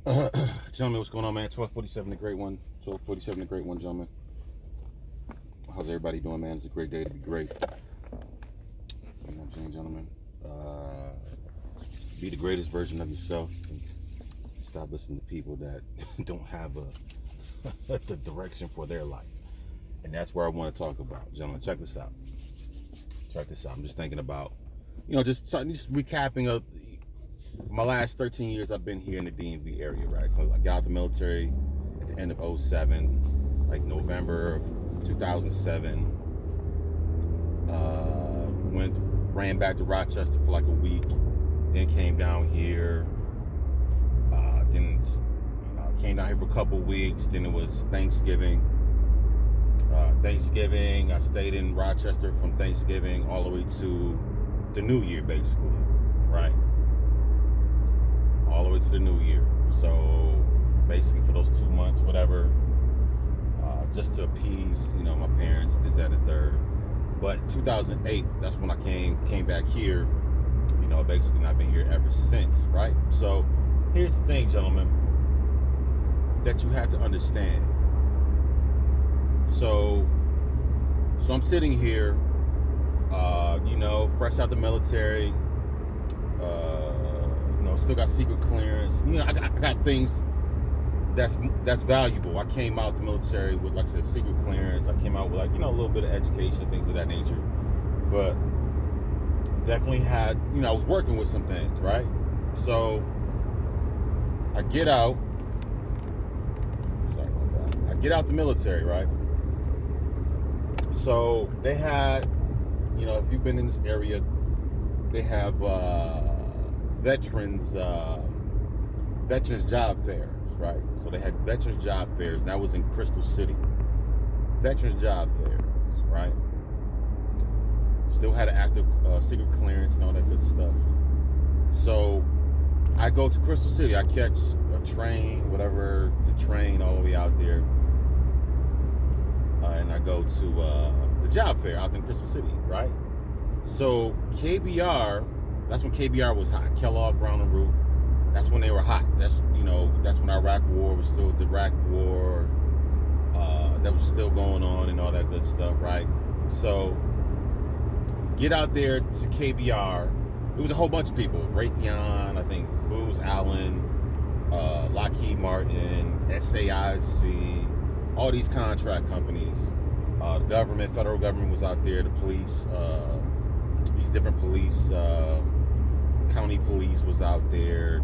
Gentlemen, what's going on, man? 1247 the great one. 1247 the great one, gentlemen. How's everybody doing, man? It's a great day to be great. You know what I'm saying, gentlemen? Be the greatest version of yourself. And stop listening to people that don't have the direction for their life. And that's where I want to talk about. Gentlemen, check this out. I'm just thinking about, just recapping of my last 13 years I've been here in the DMV area, right? So I got out the military at the end of 07, like November of 2007. Ran back to Rochester for like a week, then came down here. Came down here for a couple weeks. Then it was Thanksgiving. I stayed in Rochester from Thanksgiving all the way to the New Year, basically, right? All the way to the New Year. So basically for those 2 months, whatever, just to appease, my parents, this, that, and the third. But 2008, that's when I came back here, basically, and I've been here ever since, right? So here's the thing, gentlemen, that you have to understand. So I'm sitting here, fresh out the military, still got secret clearance. I got things that's valuable. I came out the military with, like I said, secret clearance. I came out with, a little bit of education, things of that nature. But definitely had, I was working with some things, right? So I get out. Sorry about that. I get out the military, right? So they had, if you've been in this area, they have veterans job fairs, right? So they had veterans job fairs, and that was in Crystal City. Veterans job fairs, right? Still had an active secret clearance and all that good stuff. So I go to Crystal City. I catch a train, the train all the way out there. And I go to the job fair out in Crystal City, right? So KBR, that's when KBR was hot. Kellogg, Brown and Root. That's when they were hot. That's when Iraq War was still the Iraq War. That was still going on and all that good stuff, right? So get out there to KBR. It was a whole bunch of people. Raytheon, I think, Booz Allen, Lockheed Martin, SAIC, all these contract companies. The government, federal government was out there. The police, these different police, county police was out there.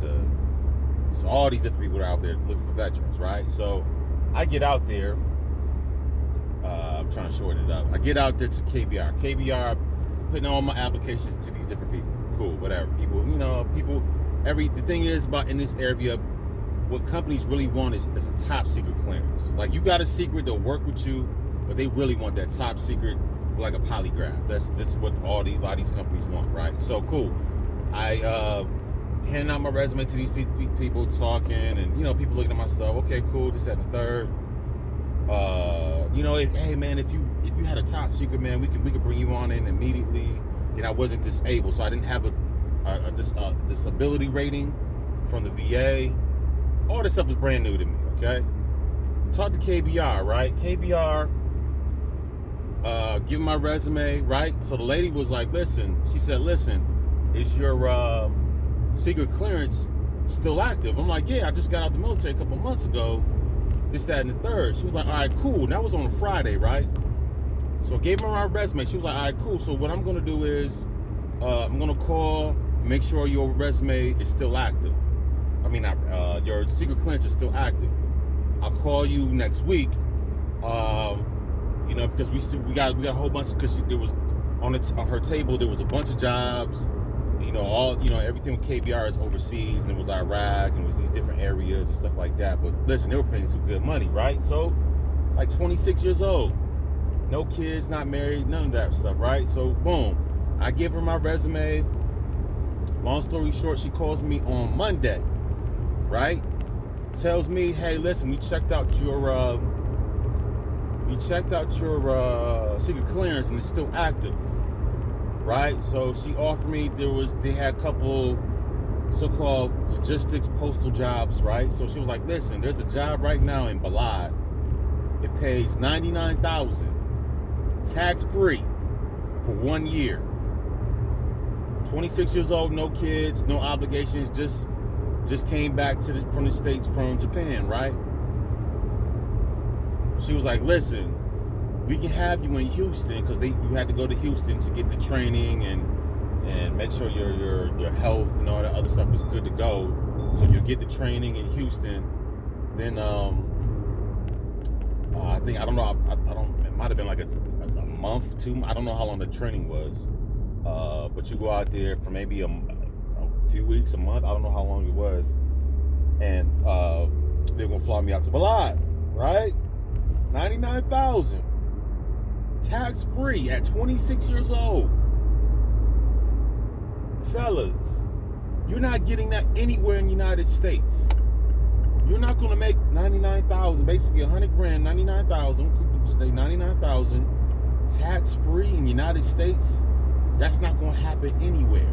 So all these different people are out there looking for veterans, right? So I get out there. I'm trying to shorten it up. I get out there to KBR. KBR, putting all my applications to these different people. Cool, whatever. People, the thing is about in this area, what companies really want is a top secret clearance. Like, you got a secret, they'll work with you, but they really want that top secret, like a polygraph. This is what a lot of these companies want, right? So cool. I handing out my resume to these people, talking, and people looking at my stuff. Okay, cool. This, that, and the third. Hey man, if you had a top secret, man, we could bring you on in immediately. And I wasn't disabled, so I didn't have a disability rating from the VA. All this stuff was brand new to me. Okay. Talk to KBR, right? KBR. Give my resume, right? So the lady was like, she said, is your secret clearance still active? I'm like, yeah, I just got out the military a couple months ago. This, that, and the third. She was like, all right, cool. And that was on a Friday, right? So I gave her my resume. She was like, all right, cool. So what I'm going to do is I'm going to call, make sure your resume is still active. I mean, your secret clearance is still active. I'll call you next week. Because we got a whole bunch, because there was on her table, there was a bunch of jobs. Everything with KBR is overseas, and it was Iraq, and it was these different areas and stuff like that. But listen, they were paying some good money, right? So, like 26 years old, no kids, not married, none of that stuff, right? So, boom, I give her my resume. Long story short, she calls me on Monday, right? Tells me, hey, listen, we checked out your secret clearance, and it's still active. Right, so she offered me. They had a couple so-called logistics postal jobs, right? So she was like, listen, there's a job right now in Balad. It pays $99,000 tax-free for 1 year. 26 years old, no kids, no obligations, just came back from the States from Japan, right? She was like, listen, we can have you in Houston, because you had to go to Houston to get the training and make sure your health and all that other stuff is good to go. So you get the training in Houston. Then I think, I don't know, it might have been like a month, 2 months. I don't know how long the training was. But you go out there for maybe a few weeks, a month. I don't know how long it was. And they're gonna fly me out to Balad, right? $99,000 tax-free at 26 years old. Fellas, you're not getting that anywhere in the United States. You're not gonna make $99,000, basically $100,000, $99,000, say $99,000 tax-free in the United States. That's not gonna happen anywhere,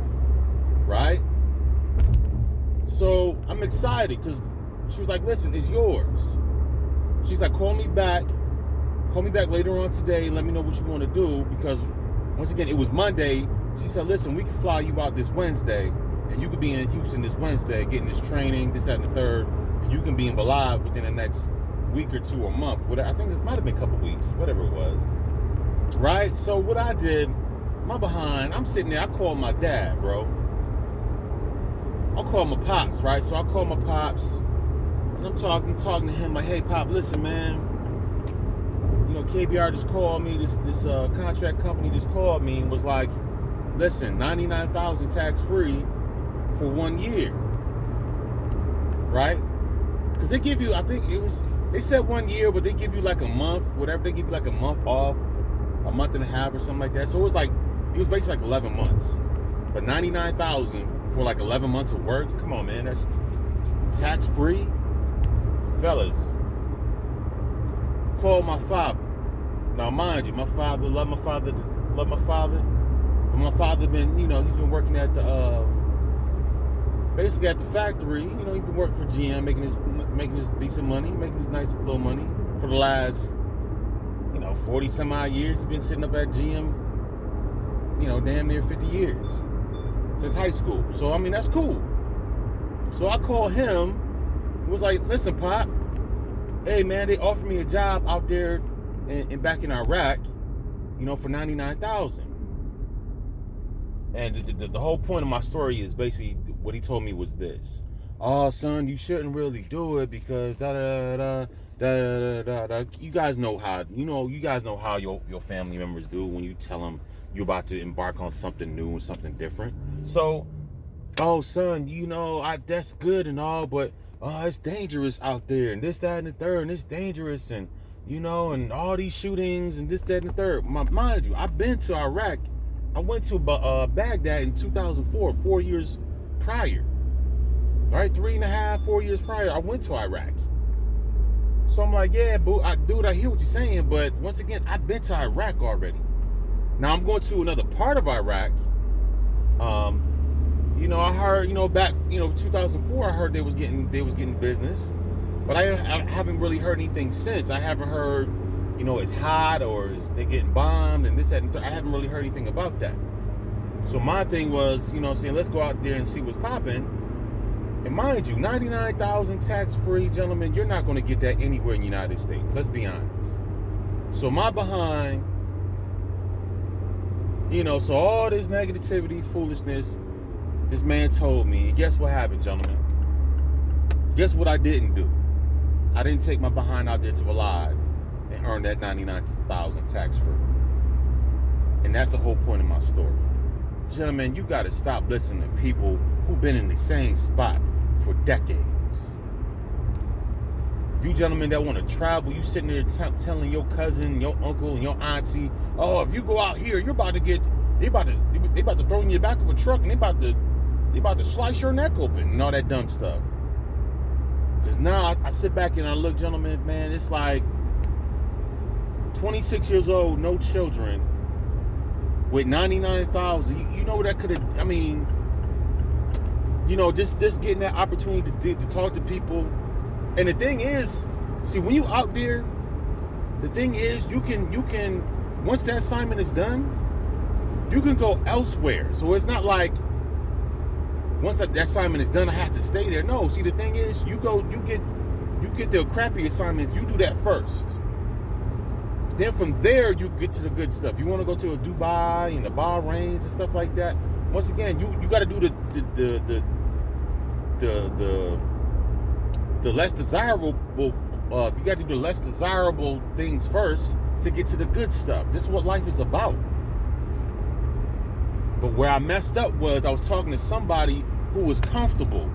right? So I'm excited because she was like, listen, it's yours. She's like, call me back later on today, let me know what you want to do, because once again, it was Monday. She said, listen, we can fly you out this Wednesday, and you could be in Houston this Wednesday getting this training, this, that, and the third, and you can be in Balad within the next week or two or month. I think it might have been a couple weeks, whatever it was, right? So what I did, my behind, I'm sitting there, I called my dad, bro. I called my pops, right? So I called my pops, and I'm talking to him like, hey, Pop, listen, man. You know, KBR just called me, this contract company just called me and was like, listen, $99,000 tax-free for 1 year, right? Because they give you, I think they said 1 year, but they give you like a month, whatever, they give you like a month off, a month and a half or something like that. So it was basically like 11 months. But $99,000 for like 11 months of work, come on, man, that's tax-free. Fellas, call my father. Now, mind you, my father, love my father. But my father been, he's been working at basically at the factory. He's been working for GM, making his decent money, making his nice little money for the last, 40 some odd years. He's been sitting up at GM, damn near 50 years since high school. So, I mean, that's cool. So I called him, was like, listen, Pop, hey, man, they offered me a job out there back in Iraq, for $99,000. And the whole point of my story is basically what he told me was this. Oh, son, you shouldn't really do it because da-da-da-da. You guys know how, your family members do when you tell them you're about to embark on something new and something different. So, oh, son, that's good and all, but it's dangerous out there and this, that, and the third, and it's dangerous and, and all these shootings and this, that, and the third. Mind you, I've been to Iraq. I went to Baghdad in 2004, 4 years prior. Right, 3.5, 4 years prior, I went to Iraq. So I'm like, yeah, dude, I hear what you're saying, but once again, I've been to Iraq already. Now I'm going to another part of Iraq. I heard, back, 2004, I heard they was getting business, but I haven't really heard anything since. I haven't heard, it's hot or they getting bombed and this, that, and I haven't really heard anything about that. So my thing was, saying, let's go out there and see what's popping. And mind you, $99,000 tax-free, gentlemen, you're not going to get that anywhere in the United States. Let's be honest. So my behind, so all this negativity, foolishness, this man told me. And guess what happened, gentlemen? Guess what I didn't do? I didn't take my behind out there to Balad and earn that $99,000 tax-free. And that's the whole point of my story. Gentlemen, you got to stop listening to people who've been in the same spot for decades. You gentlemen that want to travel, you sitting there telling your cousin, your uncle, and your auntie, oh, if you go out here, you're about to get, they about to throw you in the back of a truck and they about to slice your neck open and all that dumb stuff. Because now I sit back and I look, gentlemen, man, it's like 26 years old, no children, with $99,000. You know what that could have, just getting that opportunity to talk to people. And the thing is, see, when you out there, the thing is, you can once that assignment is done, you can go elsewhere. So it's not like once that assignment is done, I have to stay there. No, see, the thing is, you get the crappy assignments, you do that first. Then from there, you get to the good stuff. You want to go to a Dubai and the Bahrains and stuff like that. Once again, you got to do the less desirable. You got to do the less desirable things first to get to the good stuff. This is what life is about. But where I messed up was I was talking to somebody who was comfortable.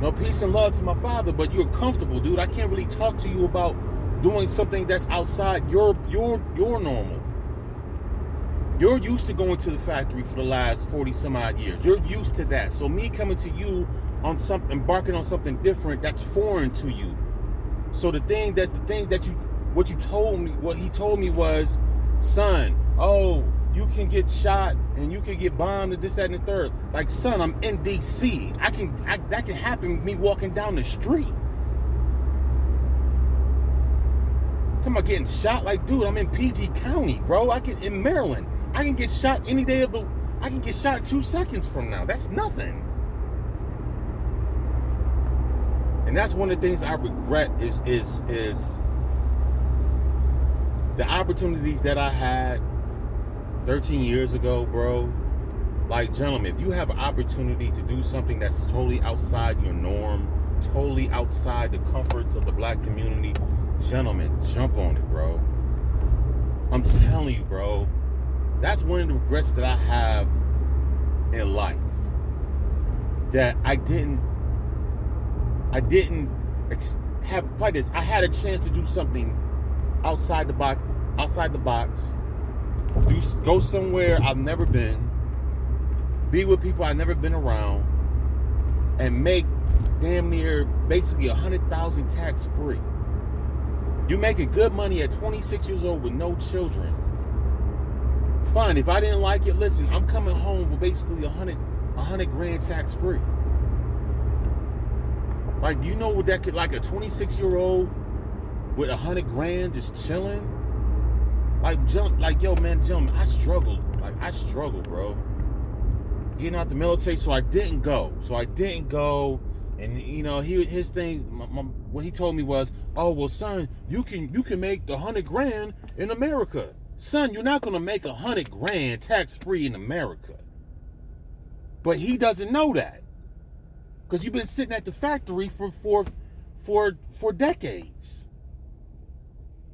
No, peace and love to my father, but you're comfortable, dude. I can't really talk to you about doing something that's outside your normal. You're used to going to the factory for the last 40 some odd years. You're used to that. So me coming to you on embarking on something different, that's foreign to you. So what he told me was, son, oh, you can get shot and you can get bombed and this, that, and the third. Like, son, I'm in DC. That can happen with me walking down the street. Talking about getting shot, like, dude, I'm in PG County, bro. In Maryland. I can get shot any day I can get shot 2 seconds from now. That's nothing. And that's one of the things I regret is the opportunities that I had 13 years ago, bro. Like, gentlemen, if you have an opportunity to do something that's totally outside your norm, totally outside the comforts of the black community, gentlemen, jump on it, bro. I'm telling you, bro. That's one of the regrets that I have in life. That I didn't have like this. I had a chance to do something outside the box. Go somewhere I've never been. Be with people I've never been around, and make damn near basically 100,000 tax free. You making good money at 26 years old with no children. Fine, if I didn't like it, listen, I'm coming home with basically 100 grand tax free. Like, do you know what that could, like a 26-year-old with 100 grand just chilling? Like, yo, man, gentlemen, I struggled, bro. Getting out the military, so I didn't go. And his thing, what he told me was, oh, well, son, you can make the 100 grand in America. Son, you're not gonna make 100 grand tax free in America. But he doesn't know that, because you've been sitting at the factory for decades.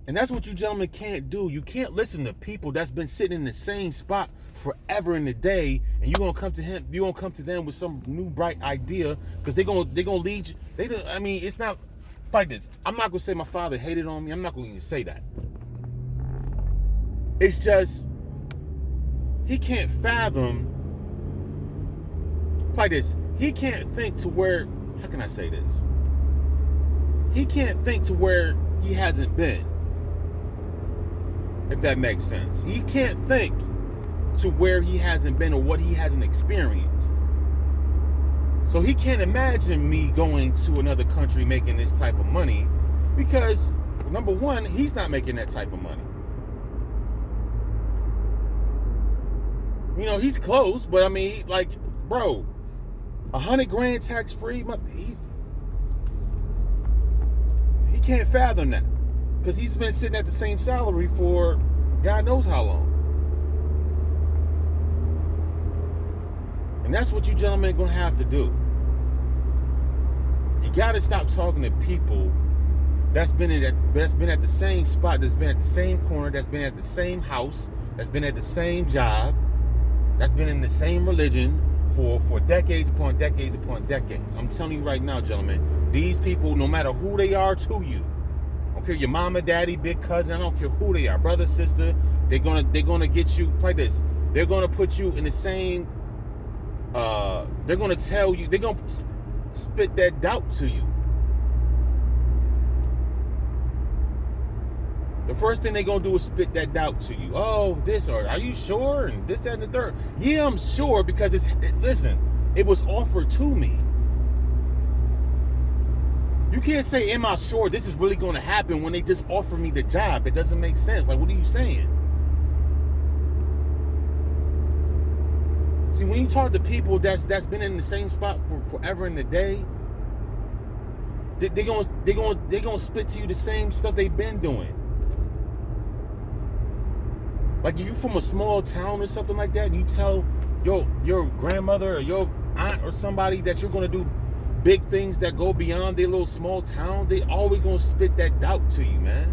And that's what you gentlemen can't do. You can't listen to people that's been sitting in the same spot forever in the day, and you're gonna come to them with some new bright idea, because they're gonna lead you. It's not like this. I'm not gonna say my father hated on me. I'm not gonna even say that. It's just he can't fathom like this. He can't think to where, how can I say this? He can't think to where he hasn't been. If that makes sense. He can't think to where he hasn't been or what he hasn't experienced. So he can't imagine me going to another country making this type of money, because number one, he's not making that type of money. He's close, but bro, 100 grand tax free, he can't fathom that, because he's been sitting at the same salary for God knows how long. And that's what you gentlemen are gonna have to do. You gotta stop talking to people that's been at the same spot, that's been at the same corner, that's been at the same house, that's been at the same job, that's been in the same religion for decades upon decades upon decades. I'm telling you right now, gentlemen, these people, no matter who they are to you, I don't care your mama, daddy, big cousin, I don't care who they are, brother, sister, they're gonna get you like this. They're gonna put you in the same. They're gonna tell you. They're gonna spit that doubt to you. The first thing they're going to do is spit that doubt to you. Oh, this, or are you sure? And this, that, and the third. Yeah, I'm sure because listen, it was offered to me. You can't say, am I sure this is really going to happen when they just offer me the job? That doesn't make sense. Like, what are you saying? See, when you talk to people that's been in the same spot for forever and a day, they're gonna spit to you the same stuff they've been doing. Like if you're from a small town or something like that, and you tell your grandmother or your aunt or somebody that you're gonna do big things that go beyond their little small town, they always gonna spit that doubt to you, man.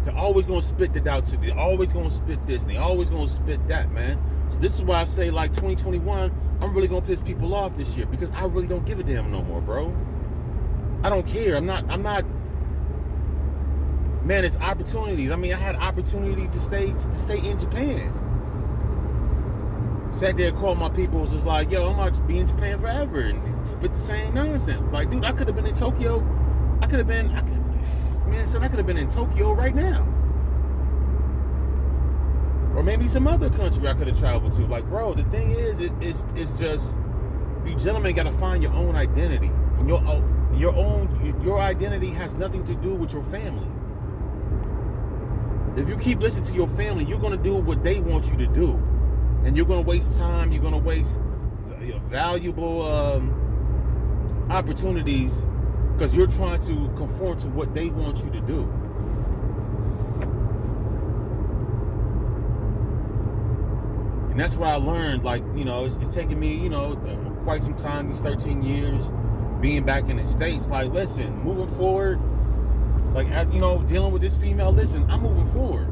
They're always gonna spit the doubt to you. They're always gonna spit this. And they're always gonna spit that, man. So this is why I say, like 2021, I'm really gonna piss people off this year because I really don't give a damn no more, bro. I don't care. I'm not. Man, it's opportunities. I mean, I had opportunity to stay in Japan. Sat there, called my people, was just like, yo, I'm about to be in Japan forever, and spit the same nonsense. Like, dude, I could have been in Tokyo. I could have been in Tokyo right now. Or maybe some other country I could have traveled to. Like, bro, the thing is, it's just, you gentlemen got to find your own identity. And your identity has nothing to do with your family. If you keep listening to your family, you're going to do what they want you to do. And you're going to waste time. You're going to waste valuable opportunities because you're trying to conform to what they want you to do. And that's what I learned. Like, you know, it's taken me, you know, quite some time, these 13 years, being back in the States. Like, listen, moving forward, like, you know, dealing with this female, listen, I'm moving forward.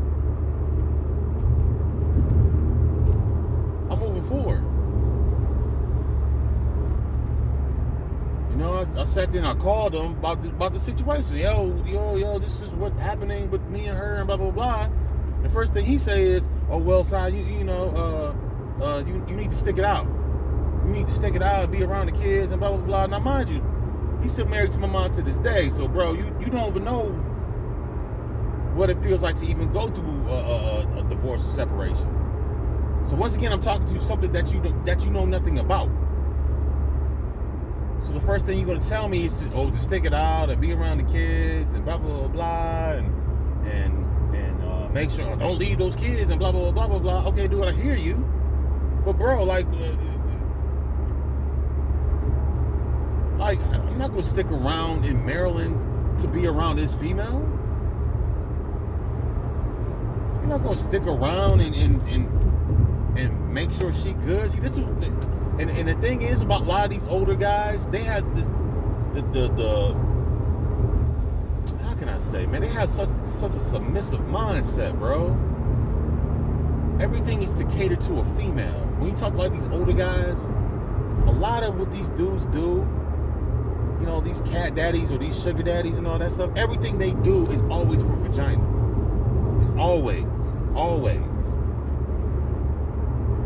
I'm moving forward. You know, I sat there and I called them about the situation. Yo, this is what's happening with me and her and blah, blah, blah. The first thing he say is, oh, well, Si, you need to stick it out. You need to stick it out and be around the kids and blah, blah, blah. Now, mind you, he's still married to my mom to this day. So, bro, you don't even know what it feels like to even go through a divorce or separation. So, once again, I'm talking to you something that you know nothing about. So, the first thing you're going to tell me is to stick it out and be around the kids and blah, blah, blah, blah, and make sure don't leave those kids and blah, blah, blah, blah, blah. Okay, dude, I hear you. But, bro, like I'm not going to stick around in Maryland to be around this female. I'm not going to stick around and make sure she good. See, this is, and the thing is about a lot of these older guys, they have this, the how can I say, man, they have such a submissive mindset, bro. Everything is to cater to a female. When you talk about these older guys, a lot of what these dudes do, you know, these cat daddies or these sugar daddies and all that stuff, everything they do is always for vagina. It's always.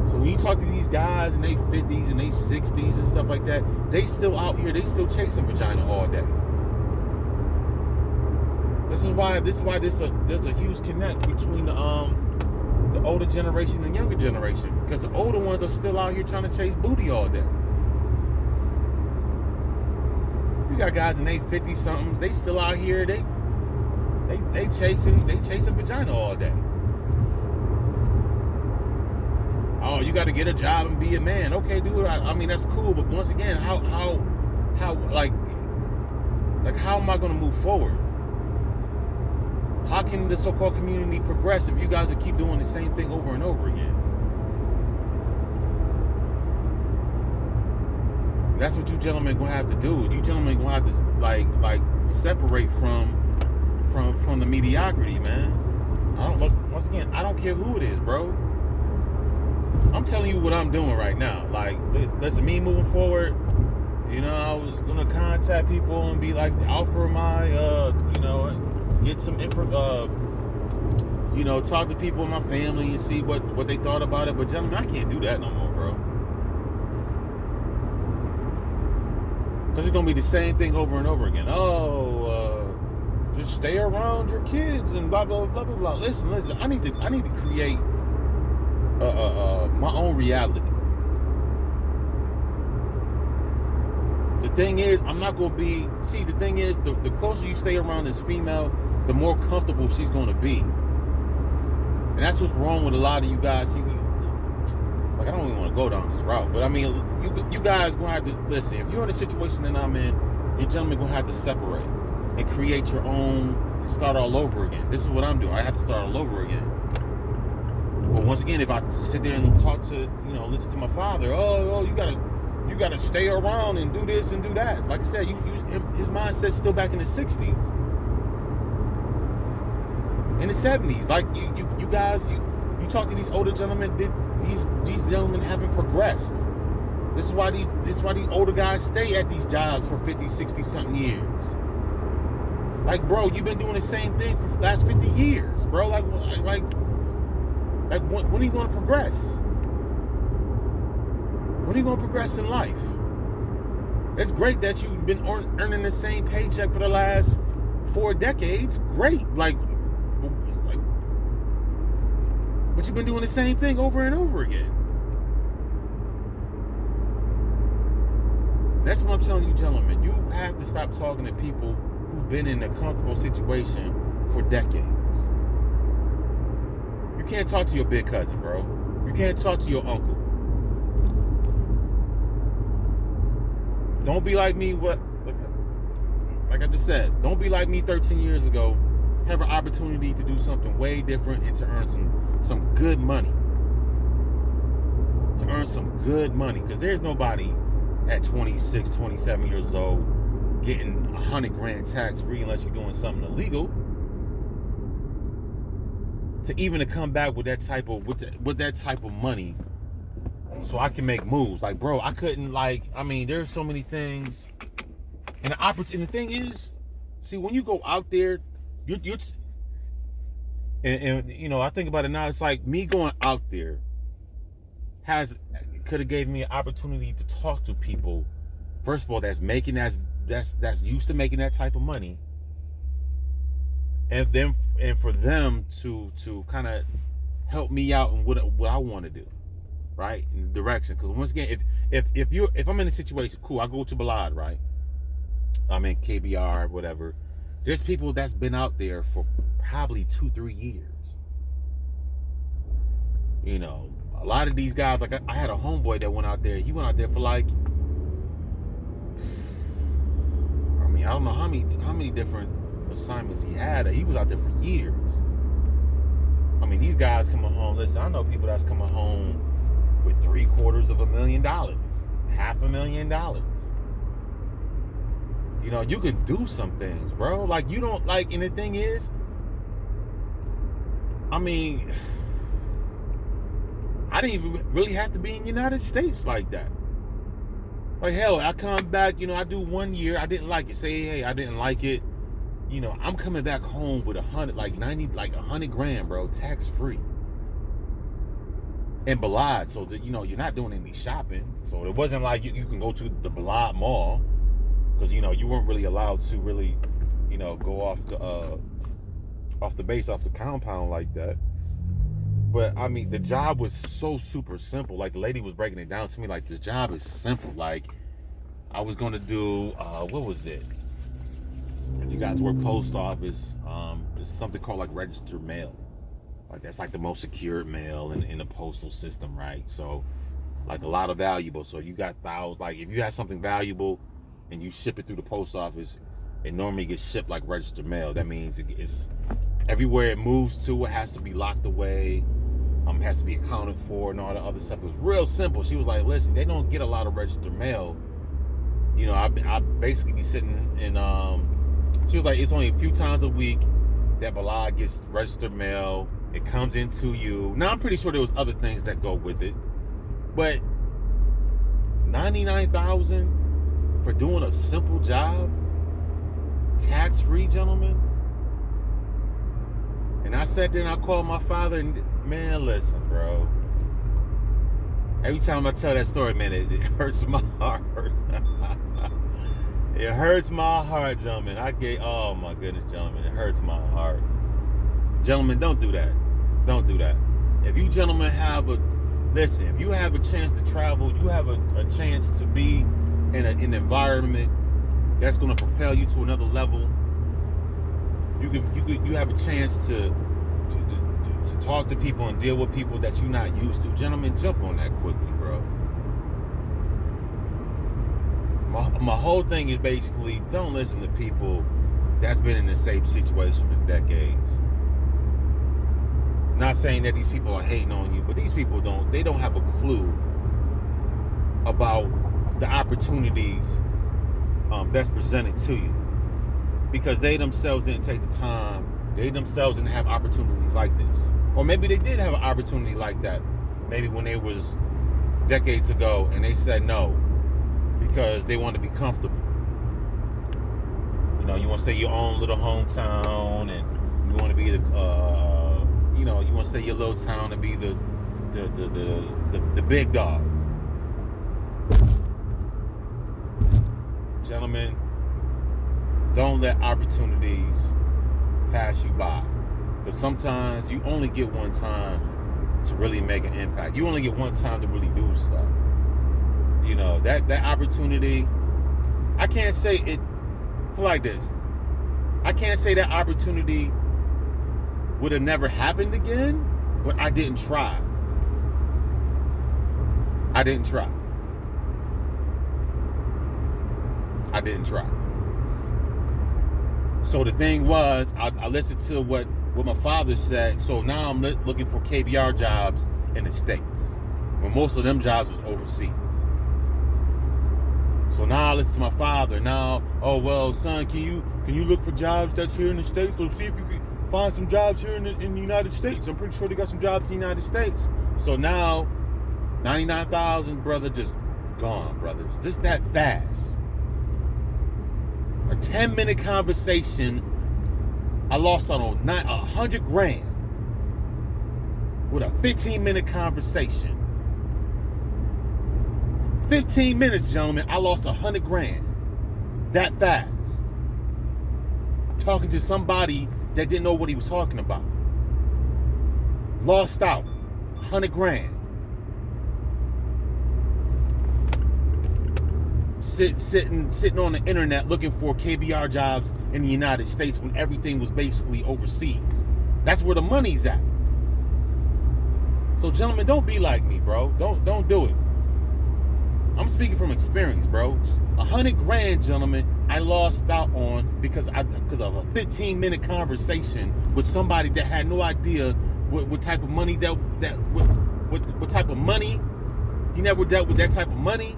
So when you talk to these guys in their 50s and their 60s and stuff like that, they still out here, they still chasing vagina all day. This is why there's a huge connect between the older generation and younger generation, because the older ones are still out here trying to chase booty all day. You got guys in their 50-somethings, they still out here, they chasing vagina all day. Oh, you got to get a job and be a man. Okay, dude. I mean, that's cool, but once again, how like how am I going to move forward? How can the so-called community progress if you guys will keep doing the same thing over and over again? That's what you gentlemen gonna have to do. You gentlemen gonna have to like separate from the mediocrity, man. Once again, I don't care who it is, bro. I'm telling you what I'm doing right now. Like, listen, me moving forward, you know, I was gonna contact people and be like, offer my, get some info, talk to people in my family and see what they thought about it. But gentlemen, I can't do that no more, bro. Because it's gonna be the same thing over and over again. just stay around your kids and blah blah blah blah blah. Listen. I need to create my own reality. The thing is, I'm not gonna be. See, the thing is, the closer you stay around this female, the more comfortable she's gonna be. And that's what's wrong with a lot of you guys. See, like, I don't even want to go down this route, but I mean, you guys gonna have to listen. If you're in a situation that I'm in, you gentlemen gonna have to separate and create your own and start all over again. This is what I'm doing. I have to start all over again. But once again, if I sit there and talk to, listen to my father, you gotta stay around and do this and do that. Like I said, his mindset's still back in the 60s, in the 70s. Like you guys, you talk to these older gentlemen. These gentlemen haven't progressed. This is why these older guys stay at these jobs for 50, 60 something years. Like, bro, you've been doing the same thing for the last 50 years, bro. Like when are you going to progress? When are you going to progress in life? It's great that you've been earning the same paycheck for the last 4 decades. Great, but you've been doing the same thing over and over again. That's what I'm telling you, gentlemen. You have to stop talking to people who've been in a comfortable situation for decades. You can't talk to your big cousin, bro. You can't talk to your uncle. Don't be like me. Like I just said, don't be like me 13 years ago. Have an opportunity to do something way different and to earn some good money. To earn some good money. Because there's nobody at 26, 27 years old getting $100,000 tax-free unless you're doing something illegal. To even come back with that type of money so I can make moves. Like, bro, I couldn't, there's so many things. And the thing is, see, when you go out there, I think about it now, it's like me going out there could have gave me an opportunity to talk to people, first of all, that's used to making that type of money, and for them to kind of help me out in what I want to do, right, in the direction. Because once again, if I'm in a situation, cool, I go to Balad, right, I'm in KBR, whatever. There's people that's been out there for probably 2-3 years. A lot of these guys, like I had a homeboy that went out there. He went out there for I don't know how many different assignments he had. He was out there for years. These guys coming home. Listen, I know people that's coming home with $750,000, $500,000. You can do some things, bro. Like, you don't and the thing is, I didn't even really have to be in the United States like that. Like, hell, I come back, I do 1 year, I didn't like it. Say, hey, I didn't like it. I'm coming back home with $100,000, bro, tax free. And Balad, so that, you're not doing any shopping. So it wasn't like you can go to the Balad Mall. Because, you weren't really allowed to really, go off the base, off the compound like that. But, the job was so super simple. Like, the lady was breaking it down to me, like, this job is simple. Like, I was going to do, what was it? If you guys work post office, there's something called, like, registered mail. Like, that's, like, the most secured mail in the postal system, right? So, like, a lot of valuable. So, you got thousands, like, if you have something valuable, and you ship it through the post office, it normally gets shipped like registered mail. That means it's everywhere it moves to, it has to be locked away, has to be accounted for, and all the other stuff. It was real simple. She was like, listen, they don't get a lot of registered mail. I basically be sitting in, she was like, it's only a few times a week that Balad gets registered mail. It comes into you. Now, I'm pretty sure there was other things that go with it, but $99,000 for doing a simple job, tax-free, gentlemen. And I sat there and I called my father, and man, listen, bro. Every time I tell that story, man, it hurts my heart. It hurts my heart, gentlemen. Oh my goodness, gentlemen. It hurts my heart. Gentlemen, don't do that. Don't do that. If you gentlemen listen, if you have a chance to travel, you have a chance to be in an environment that's going to propel you to another level. You have a chance to talk to people and deal with people that you're not used to. Gentlemen, jump on that quickly, bro. My whole thing is basically don't listen to people that's been in the same situation for decades. Not saying that these people are hating on you, but these people don't have a clue about the opportunities that's presented to you, because they themselves didn't take the time. They themselves didn't have opportunities like this. Or maybe they did have an opportunity like that, maybe when they was decades ago, and they said no because they want to be comfortable. You know, you want to stay your own little hometown, and you want to be the you want to stay your little town and be the big dog. Gentlemen, don't let opportunities pass you by, because sometimes you only get one time to really make an impact. You only get one time to really do stuff. You know, that opportunity, I can't say it like this. I can't say that opportunity would have never happened again, but I didn't try. I didn't try. So the thing was, I listened to what my father said. So now I'm looking for KBR jobs in the States, when most of them jobs was overseas. So now I listen to my father. Now, oh well, son, can you look for jobs that's here in the States? So see if you can find some jobs here in the United States. I'm pretty sure they got some jobs in the United States. So now, 99,000, brother, just gone, brothers. Just that fast. A 10-minute conversation, I lost on 100 grand with a 15-minute conversation. 15 minutes, gentlemen, I lost 100 grand that fast. Talking to somebody that didn't know what he was talking about. Lost out 100 grand. Sitting on the internet looking for KBR jobs in the United States when everything was basically overseas. That's where the money's at. So gentlemen, don't be like me, bro. Don't do it. I'm speaking from experience, bro. 100 grand, gentlemen, I lost out on because of a 15-minute conversation with somebody that had no idea what type of money what type of money. He never dealt with that type of money,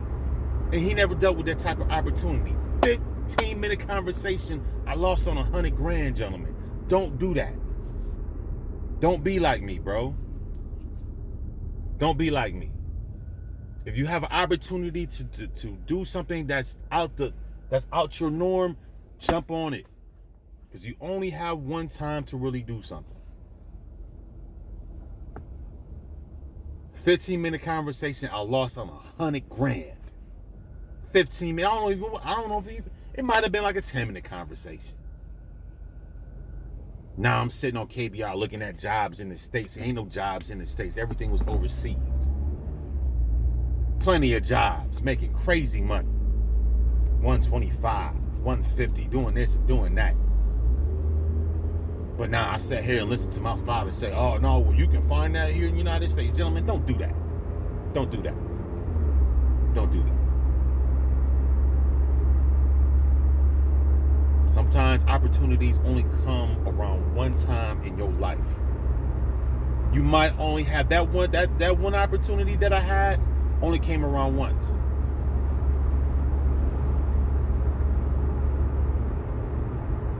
and he never dealt with that type of opportunity. 15-minute conversation, I lost on 100 grand, gentlemen. Don't do that. Don't be like me, bro. Don't be like me. If you have an opportunity to do something that's out your norm, jump on it. Because you only have one time to really do something. 15-minute conversation, I lost on 100 grand. 15 minutes. I don't know if it might have been like a 10-minute conversation. Now I'm sitting on KBR looking at jobs in the States. Ain't no jobs in the States. Everything was overseas. Plenty of jobs, making crazy money. 125, 150, doing this and doing that. But now I sat here and listened to my father say, oh no, well you can find that here in the United States. Gentlemen, don't do that. Don't do that. Don't do that. Sometimes opportunities only come around one time in your life. You might only have that one opportunity that I had only came around once.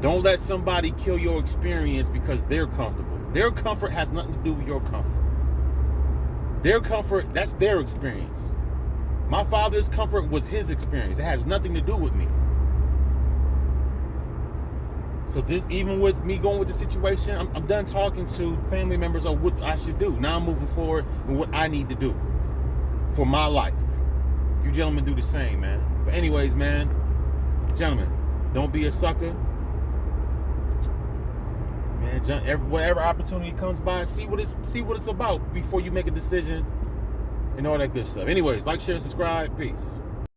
Don't let somebody kill your experience because they're comfortable. Their comfort has nothing to do with your comfort. Their comfort, that's their experience. My father's comfort was his experience. It has nothing to do with me. So this, even with me going with the situation, I'm done talking to family members of what I should do. Now I'm moving forward with what I need to do for my life. You gentlemen do the same, man. But anyways, man, gentlemen, don't be a sucker. Man, whatever opportunity comes by, see what it's about before you make a decision and all that good stuff. Anyways, like, share, and subscribe. Peace.